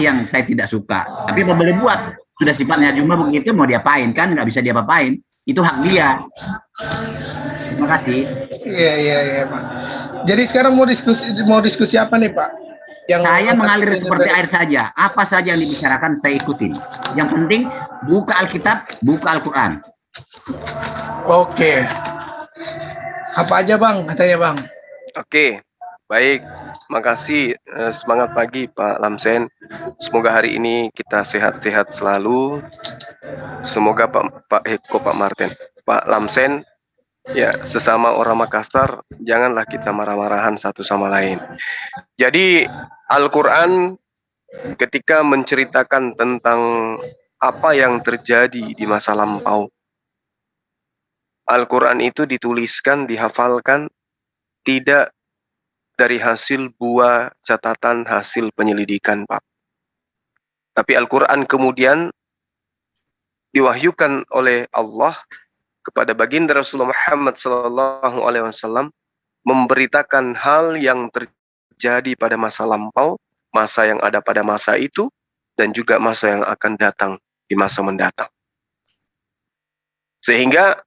yang saya tidak suka. Tapi apa boleh buat? Sudah sifatnya Juma begitu, mau diapain kan? Nggak bisa diapa-apain. Itu hak dia. Terima kasih. Iya Pak. Jadi sekarang mau diskusi apa nih Pak? Yang saya mengalir seperti air saja. Apa saja yang dibicarakan saya ikutin. Yang penting buka Alkitab, buka Al-Quran. Oke. Apa aja Bang katanya Bang? Oke, baik. Makasih. Semangat pagi Pak Lamsen. Semoga hari ini kita sehat-sehat selalu. Semoga Pak Heko, Pak Martin, Pak Lamsen, ya sesama orang Makassar, janganlah kita marah-marahan satu sama lain. Jadi Al-Quran ketika menceritakan tentang apa yang terjadi di masa lampau, Al-Quran itu dituliskan, dihafalkan, tidak dari hasil buah catatan hasil penyelidikan, Pak. Tapi Al-Quran kemudian diwahyukan oleh Allah kepada baginda Rasulullah Muhammad SAW memberitakan hal yang terjadi pada masa lampau, masa yang ada pada masa itu, dan juga masa yang akan datang di masa mendatang. Sehingga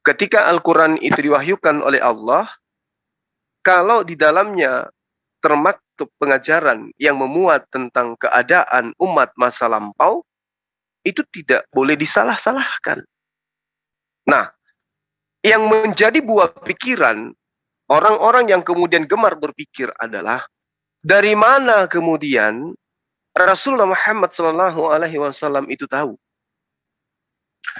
ketika Al-Quran itu diwahyukan oleh Allah, kalau di dalamnya termaktub pengajaran yang memuat tentang keadaan umat masa lampau, itu tidak boleh disalah-salahkan. Nah, yang menjadi buah pikiran orang-orang yang kemudian gemar berpikir adalah dari mana kemudian Rasulullah Muhammad SAW itu tahu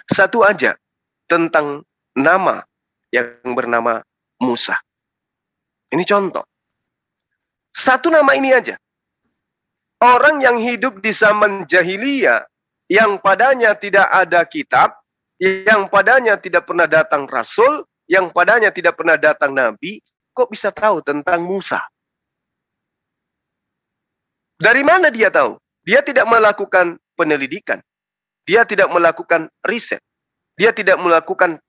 satu aja tentang nama yang bernama Musa. Ini contoh. Satu nama ini aja. Orang yang hidup di zaman jahiliyah, yang padanya tidak ada kitab, yang padanya tidak pernah datang rasul, yang padanya tidak pernah datang nabi, kok bisa tahu tentang Musa? Dari mana dia tahu? Dia tidak melakukan penyelidikan. Dia tidak melakukan riset. Dia tidak melakukan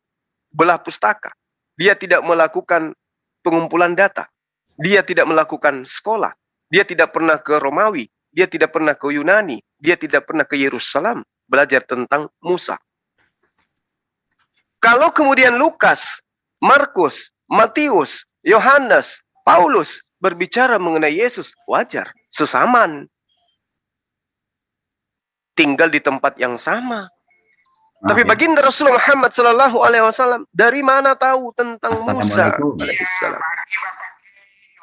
belah pustaka. Dia tidak melakukan pengumpulan data. Dia tidak melakukan sekolah. Dia tidak pernah ke Romawi. Dia tidak pernah ke Yunani. Dia tidak pernah ke Yerusalem belajar tentang Musa. Kalau kemudian Lukas, Markus, Matius, Yohanes, Paulus berbicara mengenai Yesus, wajar, sesaman. Tinggal di tempat yang sama. Tapi baginda Rasulullah Muhammad SAW dari mana tahu tentang Musa? Waalaikumsalam.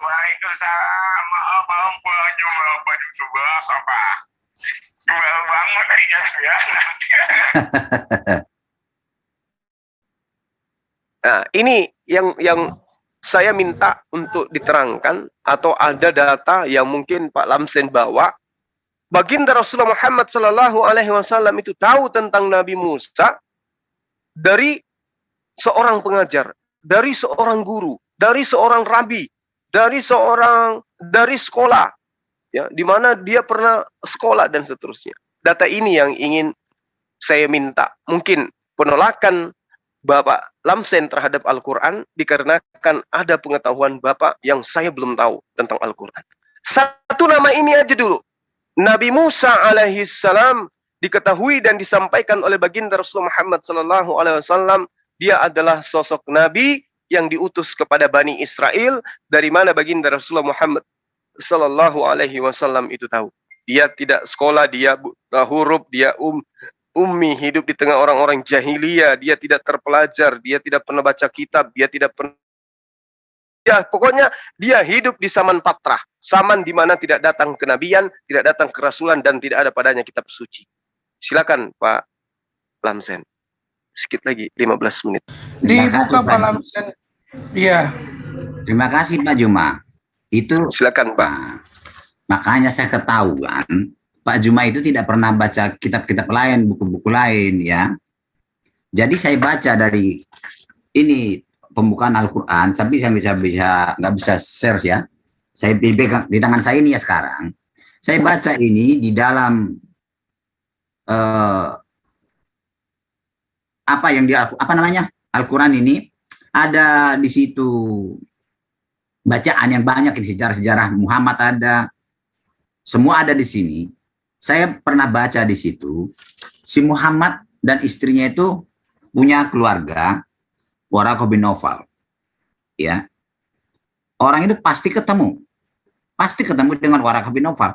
Waalaikumsalam. Maaf, bang, pulang Bapak di sebelah apa? Banget dari jam 9. Nah, ini yang saya minta untuk diterangkan, atau ada data yang mungkin Pak Lamsen bawa. Baginda Rasulullah Muhammad SAW itu tahu tentang Nabi Musa dari seorang pengajar, dari seorang guru, dari seorang rabi, dari sekolah, ya, di mana dia pernah sekolah dan seterusnya. Data ini yang ingin saya minta. Mungkin penolakan Bapak Lamsen terhadap Al-Quran dikarenakan ada pengetahuan Bapak yang saya belum tahu tentang Al-Quran. Satu nama ini aja dulu. Nabi Musa alaihissalam diketahui dan disampaikan oleh baginda Rasulullah Muhammad SAW. Dia adalah sosok Nabi yang diutus kepada Bani Israel. Dari mana baginda Rasulullah Muhammad SAW itu tahu? Dia tidak sekolah, dia buta huruf, dia ummi, hidup di tengah orang-orang jahiliyah. Dia tidak terpelajar, dia tidak pernah baca kitab, dia tidak pernah. Ya, pokoknya dia hidup di zaman patrah. Zaman di mana tidak datang kenabian, tidak datang kerasulan, dan tidak ada padanya kitab suci. Silakan Pak Lamsen. Sedikit lagi, 15 menit. Dibuka Pak Lamsen. Iya. Terima kasih Pak Juma. Itu silakan Pak. Makanya saya ketahuan Pak Juma itu tidak pernah baca kitab-kitab lain, buku-buku lain, ya. Jadi saya baca dari ini pembukaan Al-Quran, tapi saya nggak bisa search, ya. Saya pegang di tangan saya ini ya sekarang. Saya baca ini di dalam Al-Quran ini ada di situ bacaan yang banyak, sejarah-sejarah Muhammad ada, Semua ada di sini. Saya pernah baca di situ, si Muhammad dan istrinya itu punya keluarga, Waraqah bin Naufal. Ya. Orang itu pasti ketemu dengan Waraqah bin Naufal.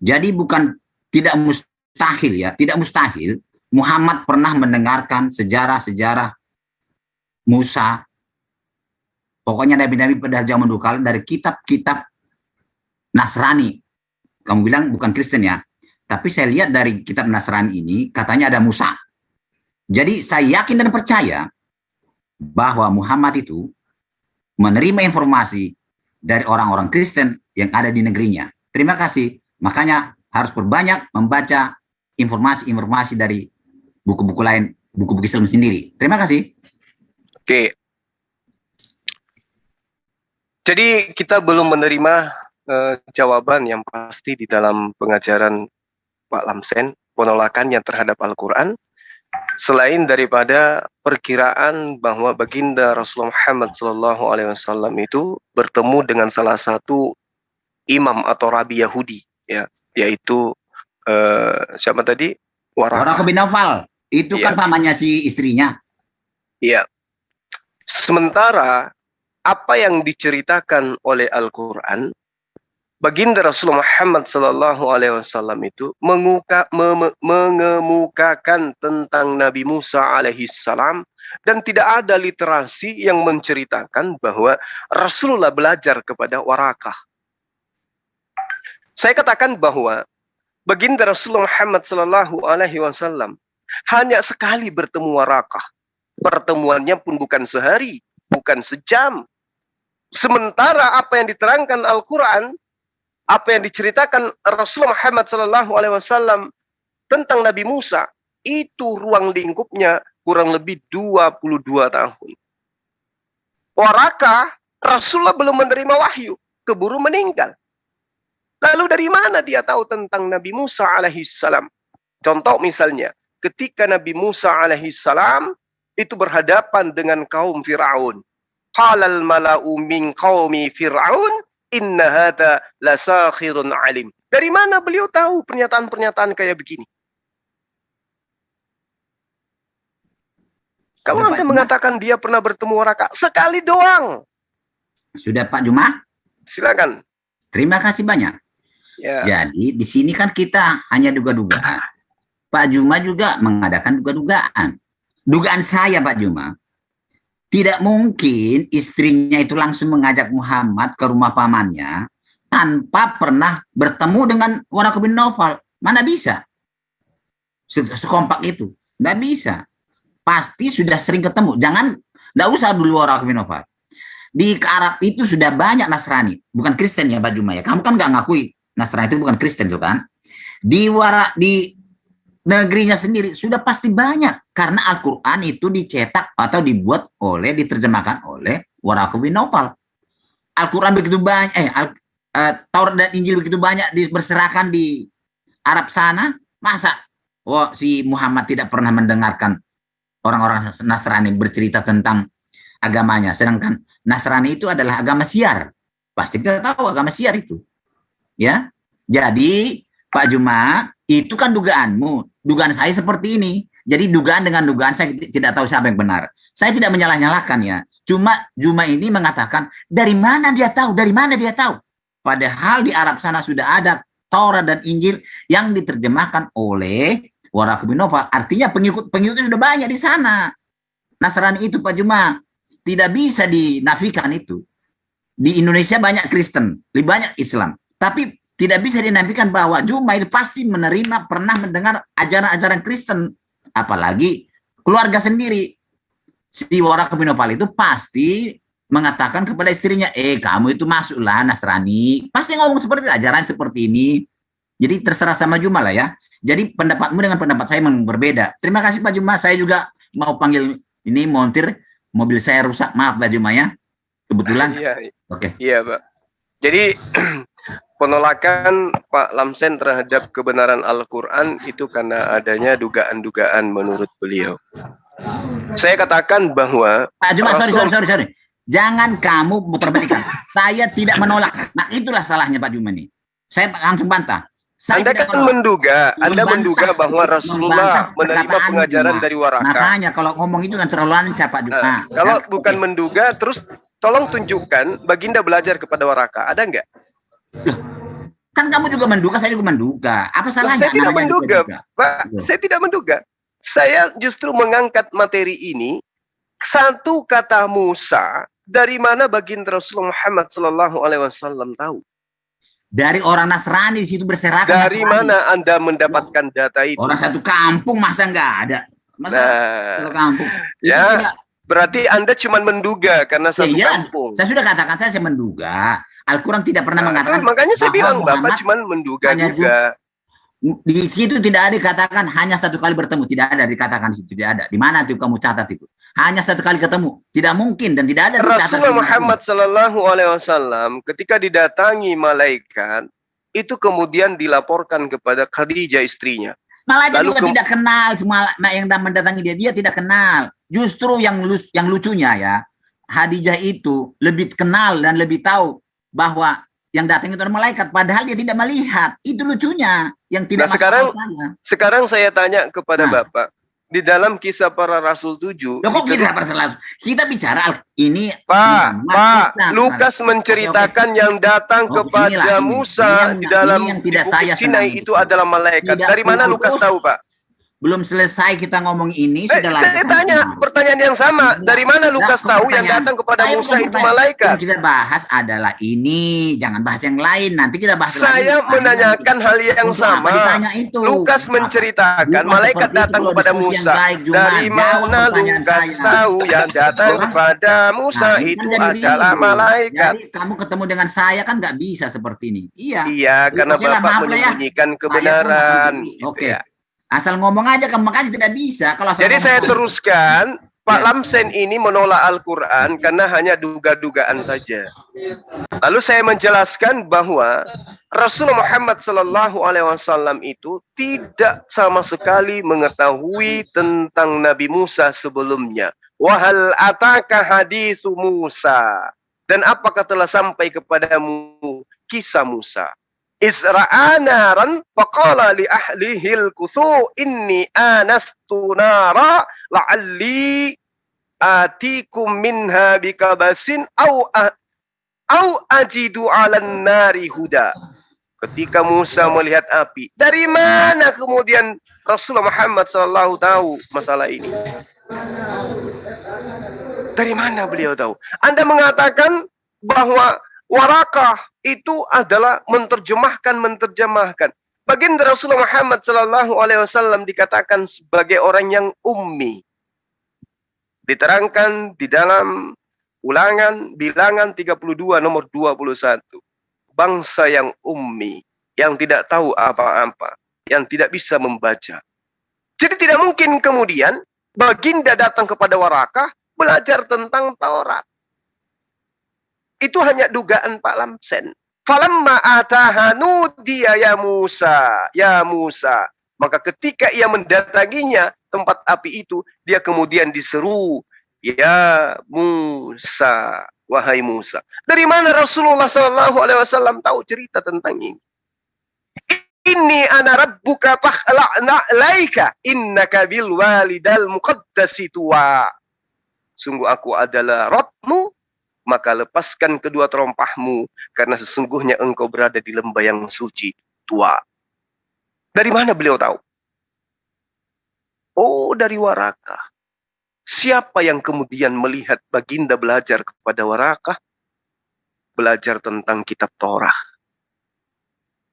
Jadi bukan tidak mustahil ya, tidak mustahil Muhammad pernah mendengarkan sejarah-sejarah Musa, pokoknya nabi-nabi pada zaman dulu kala dari kitab-kitab Nasrani. Kamu bilang bukan Kristen ya, tapi saya lihat dari kitab Nasrani ini katanya ada Musa. Jadi saya yakin dan percaya bahwa Muhammad itu menerima informasi dari orang-orang Kristen yang ada di negerinya. Terima kasih. Makanya harus perbanyak membaca informasi-informasi dari buku-buku lain, buku-buku Islam sendiri. Terima kasih. Oke. Jadi kita belum menerima jawaban yang pasti di dalam pengajaran Pak Lamsen, penolakannya terhadap Al-Quran, selain daripada perkiraan bahwa baginda Rasulullah Muhammad SAW itu bertemu dengan salah satu imam atau rabi Yahudi, ya, yaitu siapa tadi? Waraqah bin Naufal. Itu kan pamannya si istrinya. Iya. Sementara apa yang diceritakan oleh Al-Quran, baginda Rasulullah Muhammad SAW itu mengemukakan tentang Nabi Musa alaihissalam, dan tidak ada literasi yang menceritakan bahwa Rasulullah belajar kepada Waraqah. Saya katakan bahwa baginda Rasulullah Muhammad SAW hanya sekali bertemu Waraqah. Pertemuannya pun bukan sehari, bukan sejam. Sementara apa yang diterangkan Al-Quran, apa yang diceritakan Rasulullah Muhammad SAW tentang Nabi Musa, itu ruang lingkupnya kurang lebih 22 tahun. Waraqah, Rasulullah belum menerima wahyu, keburu meninggal. Lalu dari mana dia tahu tentang Nabi Musa alaihissalam? Contoh misalnya, ketika Nabi Musa alaihissalam itu berhadapan dengan kaum Fir'aun. Qalal mala'u min qaumi Fir'aun inna hadha lasakhirun alim. Dari mana beliau tahu pernyataan-pernyataan kayak begini? Kalau Anda mengatakan dia pernah bertemu Waraqah sekali doang. Sudah Pak Juma? Silakan. Terima kasih banyak. Ya. Jadi di sini kan kita hanya duga-dugaan. Pak Juma juga mengadakan duga-dugaan. Dugaan saya Pak Juma, tidak mungkin istrinya itu langsung mengajak Muhammad ke rumah pamannya tanpa pernah bertemu dengan Waraqah bin Naufal. Mana bisa? Sekompak itu. Nggak bisa. Pasti sudah sering ketemu. Nggak usah dulu Waraqah bin Naufal. Di Arab itu sudah banyak Nasrani. Bukan Kristen ya Pak Juma ya. Kamu kan nggak ngakui Nasrani itu bukan Kristen tuh kan. Di negerinya sendiri sudah pasti banyak. Karena Al-Quran itu dicetak atau dibuat diterjemahkan oleh Waraqah bin Naufal. Al-Quran begitu banyak, Taurat dan Injil begitu banyak berserakan di Arab sana. Masa si Muhammad tidak pernah mendengarkan orang-orang Nasrani bercerita tentang agamanya. Sedangkan Nasrani itu adalah agama Syiar. Pasti kita tahu agama Syiar itu. Ya, jadi Pak Juma, itu kan dugaanmu. Dugaan saya seperti ini. Jadi dugaan dengan dugaan saya tidak tahu siapa yang benar. Saya tidak menyalah-nyalahkan ya. Cuma Juma ini mengatakan dari mana dia tahu? Dari mana dia tahu? Padahal di Arab sana sudah ada Taurat dan Injil yang diterjemahkan oleh Waraqah bin Naufal. Artinya pengikutnya sudah banyak di sana. Nasrani itu Pak Juma tidak bisa dinafikan itu. Di Indonesia banyak Kristen, lebih banyak Islam. Tapi tidak bisa dinafikan bahwa Juma itu pasti pernah mendengar ajaran-ajaran Kristen. Apalagi keluarga sendiri. Si Waraqah bin Naufal itu pasti mengatakan kepada istrinya, kamu itu masuklah Nasrani. Pasti ngomong seperti itu, ajaran seperti ini. Jadi terserah sama Juma lah ya. Jadi pendapatmu dengan pendapat saya memang berbeda. Terima kasih Pak Juma. Saya juga mau panggil ini montir. Mobil saya rusak. Maaf Pak Juma ya. Kebetulan. Iya. Oke. Iya Pak. Jadi penolakan Pak Lamsen terhadap kebenaran Al-Quran itu karena adanya dugaan-dugaan menurut beliau. Saya katakan bahwa Pak Juma, sorry. Jangan kamu putar balikan. Saya tidak menolak. Nah itulah salahnya Pak Juma nih. Saya langsung bantah. Saya Anda tidak kan Anda membantah. menduga bahwa Rasulullah Membantah menerima perkataan pengajaran Juma. dari Waraka. Makanya kalau ngomong itu kan terlalu lancar Pak Juma. Nah, kalau Ya, bukan oke. menduga, terus tolong tunjukkan baginda belajar kepada Waraka. Ada nggak? Kan kamu juga menduga, saya juga menduga. Apa salahnya? Saya tidak namanya menduga, juga? Pak. Loh. Saya tidak menduga. Saya justru mengangkat materi ini. Satu kata Musa, dari mana baginda Rasulullah Muhammad Sallallahu Alaihi Wasallam tahu? Dari orang Nasrani di situ berserakan. Dari Nasrani. mana Anda mendapatkan data itu? Orang satu kampung masa nggak ada? Masa satu Nah, kampung? Itu ya, tidak. berarti Anda cuma menduga karena satu Iya, kampung. saya sudah katakan saya menduga. Al-Quran tidak pernah Nah, mengatakan. makanya saya bahwa bilang Bapak Muhammad cuma menduga hanya juga. Di situ tidak ada dikatakan hanya satu kali bertemu, tidak ada dikatakan di situ, tidak ada. Di mana tuh kamu catat itu? Hanya satu kali ketemu, tidak mungkin dan tidak ada. Rasulullah Muhammad Sallallahu Alaihi Wasallam ketika didatangi malaikat itu kemudian dilaporkan kepada Khadijah istrinya. Malaikat Lalu juga tidak kenal semua yang mendatangi dia tidak kenal. Justru yang lucunya ya, Khadijah itu lebih kenal dan lebih tahu bahwa yang datang itu adalah malaikat, padahal dia tidak melihat. Itu lucunya yang tidak masuk akal saya. Sekarang saya tanya kepada Nah. Bapak, di dalam kisah para Rasul 7, Loh, kok kita bicara ini Pak, Lukas menceritakan yang datang kepada Musa di dalam Bukit Sinai itu adalah malaikat. Dari mana Lukas tahu, Pak? Belum selesai kita ngomong ini sudah saya tanya pertanyaan yang sama. Dari mana Lukas tahu yang datang kepada Musa itu malaikat? Yang kita bahas adalah ini, jangan bahas yang lain. Nanti kita bahas. Saya menanyakan hal yang sama. Lukas menceritakan malaikat datang kepada Musa. Dari mana Lukas tahu yang datang kepada Musa itu adalah malaikat? Jadi kamu ketemu dengan saya kan nggak bisa seperti ini. Iya. Iya, karena Bapak menyembunyikan kebenaran. Oke. Asal ngomong aja, kamu makanya tidak bisa. Kalau jadi saya teruskan, Pak Lamsen ini menolak Al-Quran karena hanya duga-dugaan saja. Lalu saya menjelaskan bahwa Rasulullah Muhammad Sallallahu Alaihi Wasallam itu tidak sama sekali mengetahui tentang Nabi Musa sebelumnya. Wahal ataka hadithu Musa. Dan apakah telah sampai kepadamu kisah Musa? Isra'a naran faqala li ahlihil kuthu inni anastu nara la'alli atikum minha bikabasin au ajidu 'alan nari huda. Ketika Musa melihat api, dari mana kemudian Rasulullah Muhammad sallallahu tahu masalah ini? Dari mana beliau tahu? Anda mengatakan bahwa Warakah itu adalah menerjemahkan. Baginda Rasulullah Muhammad Sallallahu Alaihi Wasallam dikatakan sebagai orang yang ummi. Diterangkan di dalam Ulangan bilangan 32 nomor 21. Bangsa yang ummi, yang tidak tahu apa-apa, yang tidak bisa membaca. Jadi tidak mungkin kemudian baginda datang kepada Warakah belajar tentang Taurat. Itu hanya dugaan Pak Lamsen. Falamma atahanu dia ya Musa. Maka ketika ia mendatanginya tempat api itu, dia kemudian diseru, ya Musa, wahai Musa. Dari mana Rasulullah SAW tahu cerita tentang ini? Inni ana rabbuka fakhla'na laika innaka bil walidal muqaddasi tuwa. Sungguh aku adalah Rabbmu, maka lepaskan kedua terompahmu, karena sesungguhnya engkau berada di lembah yang suci, tua. Dari mana beliau tahu? Oh, dari Warakah. Siapa yang kemudian melihat baginda belajar kepada Warakah? Belajar tentang kitab Torah.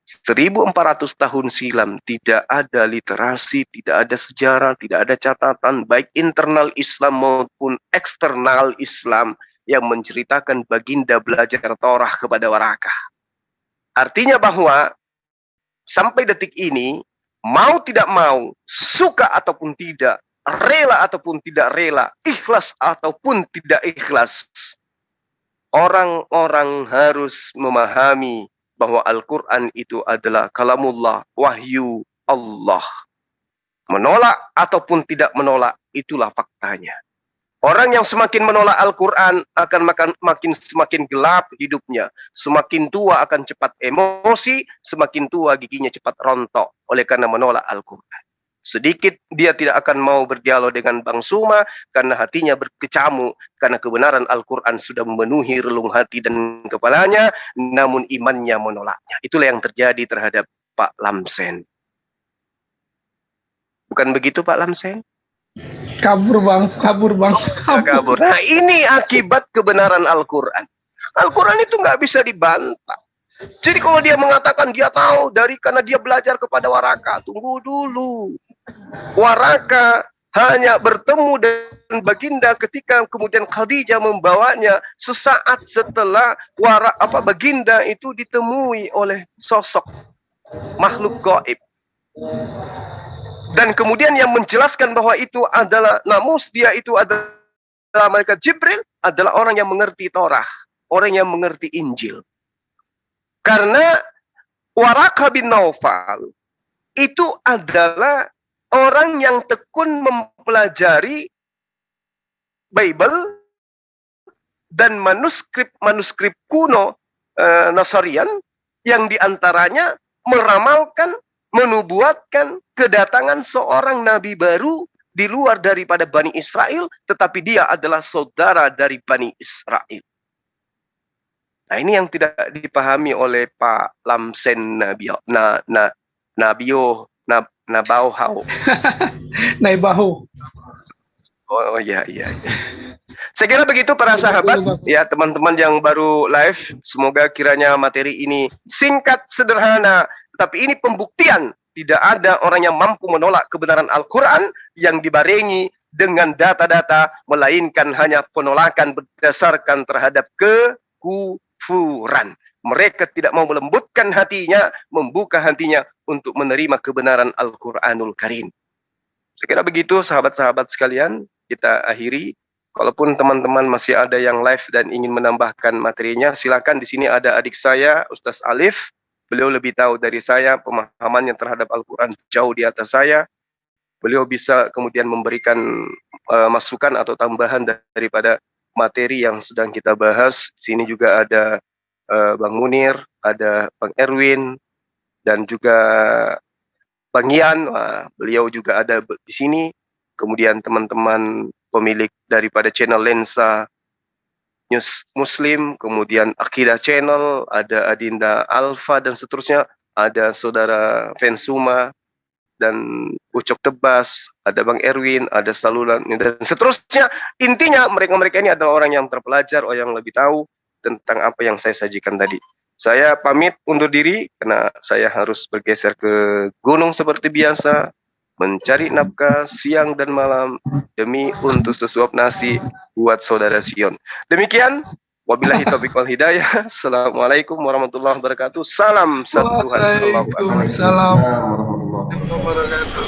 1400 tahun silam tidak ada literasi, tidak ada sejarah, tidak ada catatan, baik internal Islam maupun eksternal Islam, yang menceritakan baginda belajar Torah kepada Warakah. Artinya bahwa sampai detik ini, mau tidak mau, suka ataupun tidak, rela ataupun tidak rela, ikhlas ataupun tidak ikhlas, orang-orang harus memahami bahwa Al-Quran itu adalah kalamullah, wahyu Allah. Menolak ataupun tidak menolak, itulah faktanya. Orang yang semakin menolak Al-Quran akan semakin gelap hidupnya. Semakin tua akan cepat emosi, semakin tua giginya cepat rontok oleh karena menolak Al-Quran. Sedikit dia tidak akan mau berdialog dengan Bang Suma karena hatinya berkecamuk karena kebenaran Al-Quran sudah memenuhi relung hati dan kepalanya, namun imannya menolaknya. Itulah yang terjadi terhadap Pak Lamsen. Bukan begitu Pak Lamsen? Kabur bang. Kabur. Nah ini akibat kebenaran Al-Quran. Al-Quran itu nggak bisa dibantah. Jadi kalau dia mengatakan dia tahu karena dia belajar kepada Waraka, tunggu dulu. Waraka hanya bertemu dengan Baginda ketika kemudian Khadijah membawanya sesaat setelah Baginda itu ditemui oleh sosok makhluk gaib. Dan kemudian yang menjelaskan bahwa itu adalah namus, dia itu adalah malaikat Jibril, adalah orang yang mengerti Torah, orang yang mengerti Injil. Karena Waraka bin Naufal itu adalah orang yang tekun mempelajari Bible dan manuskrip kuno Nasarian yang diantaranya meramalkan, menubuatkan kedatangan seorang nabi baru di luar daripada Bani Israel, tetapi dia adalah saudara dari Bani Israel. Nah ini yang tidak dipahami oleh Pak Lamsen Nabauhau. Oh iya. Saya kira begitu para sahabat, ya teman-teman yang baru live, semoga kiranya materi ini singkat, sederhana, tetapi ini pembuktian tidak ada orang yang mampu menolak kebenaran Al-Quran yang dibarengi dengan data-data, melainkan hanya penolakan berdasarkan terhadap kekufuran. Mereka tidak mau melembutkan hatinya, membuka hatinya untuk menerima kebenaran Al-Quranul Karim. Saya kira begitu sahabat-sahabat sekalian, kita akhiri. Kalaupun teman-teman masih ada yang live dan ingin menambahkan materinya, silakan. Di sini ada adik saya, Ustaz Alif. Beliau lebih tahu dari saya, pemahamannya terhadap Al-Quran jauh di atas saya. Beliau bisa kemudian memberikan masukan atau tambahan daripada materi yang sedang kita bahas. Di sini juga ada Bang Munir, ada Bang Erwin, dan juga Bang Ian. Beliau juga ada di sini. Kemudian teman-teman pemilik daripada channel Lensa News Muslim, kemudian Akidah Channel, ada Adinda Alfa dan seterusnya, ada saudara Fensuma dan Ucok Tebas, ada Bang Erwin, ada Salulan dan seterusnya. Intinya mereka-mereka ini adalah orang yang terpelajar, orang yang lebih tahu tentang apa yang saya sajikan tadi. Saya pamit undur diri karena saya harus bergeser ke gunung seperti biasa, mencari nafkah siang dan malam demi untuk sesuap nasi buat saudara Sion. Demikian, wabillahi taufiq wal hidayah. Assalamualaikum warahmatullahi wabarakatuh. Salam satu Tuhan. Waalaikumsalam warahmatullahi wabarakatuh.